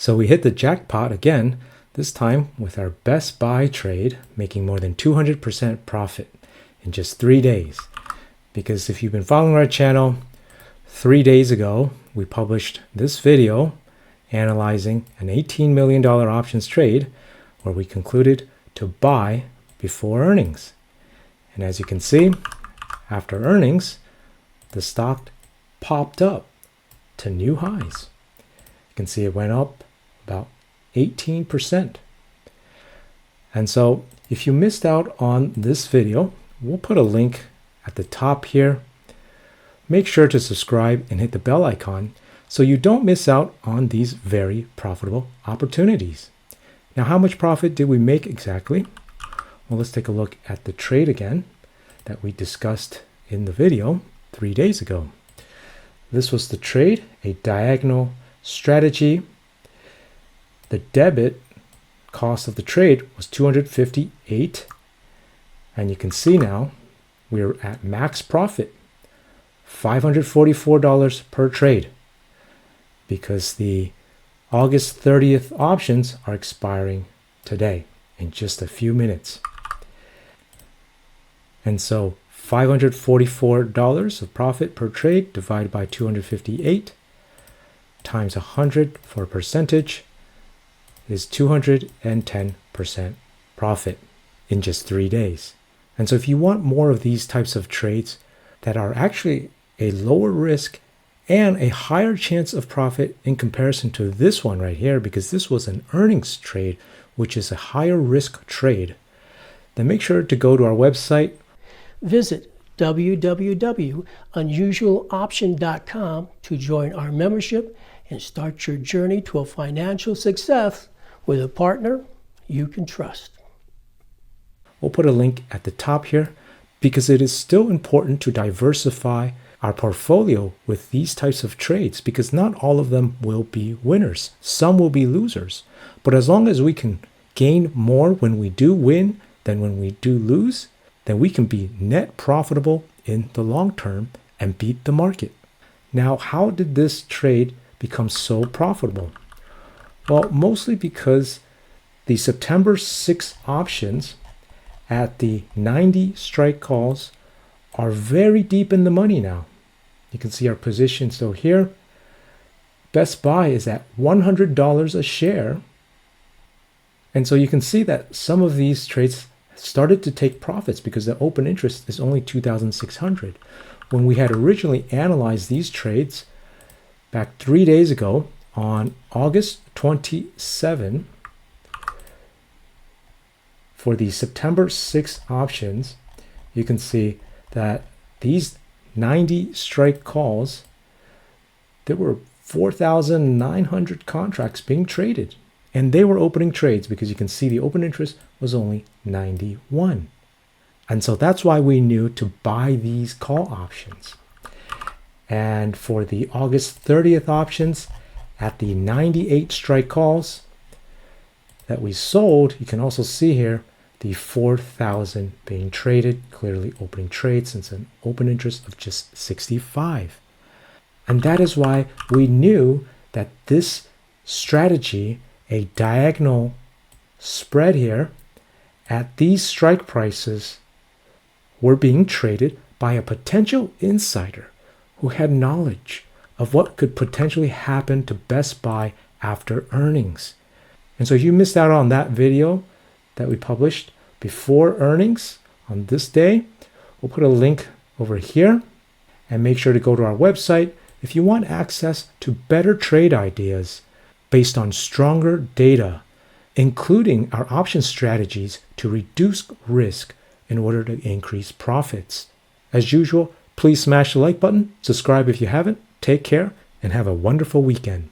So we hit the jackpot again, this time with our Best Buy trade, making more than 200% profit in just 3 days. Because if you've been following our channel, 3 days ago, we published this video analyzing an $18 million options trade where we concluded to buy before earnings. And as you can see, after earnings, the stock popped up to new highs. You can see it went up about 18%. And so if you missed out on this video, we'll put a link at the top here. Make sure to subscribe and hit the bell icon so you don't miss out on these very profitable opportunities. Now, how much profit did we make exactly? Well, let's take a look at the trade again that we discussed in the video 3 days ago. This was the trade, a diagonal strategy. The debit cost of the trade was $258. And you can see now we're at max profit, $544 per trade, because the August 30th options are expiring today in just a few minutes. And so $544 of profit per trade divided by 258 times 100 for a percentage is 210% profit in just 3 days. And so if you want more of these types of trades that are actually a lower risk and a higher chance of profit in comparison to this one right here, because this was an earnings trade, which is a higher risk trade, then make sure to go to our website. Visit www.unusualoption.com to join our membership and start your journey to a financial success with a partner you can trust. We'll put a link at the top here because it is still important to diversify our portfolio with these types of trades, because not all of them will be winners. Some will be losers. But as long as we can gain more when we do win than when we do lose, then we can be net profitable in the long term and beat the market. Now, how did this trade become so profitable? Well, mostly because the September 6 options at the 90 strike calls are very deep in the money now. You can see our position still here. Best Buy is at $100 a share. And so you can see that some of these trades started to take profits because the open interest is only 2,600. When we had originally analyzed these trades back 3 days ago on August 27 for the September 6 options, you can see that these 90 strike calls, there were 4,900 contracts being traded. And they were opening trades because you can see the open interest was only 91. And so that's why we knew to buy these call options. And for the August 30th options at the 98 strike calls that we sold, you can also see here the 4,000 being traded, clearly opening trades since an open interest of just 65. And that is why we knew that this strategy, a diagonal spread here at these strike prices, were being traded by a potential insider who had knowledge of what could potentially happen to Best Buy after earnings. And so if you missed out on that video that we published before earnings on this day, we'll put a link over here, and make sure to go to our website if you want access to better trade ideas based on stronger data, including our option strategies to reduce risk in order to increase profits. As usual, please smash the like button, subscribe if you haven't, take care, and have a wonderful weekend.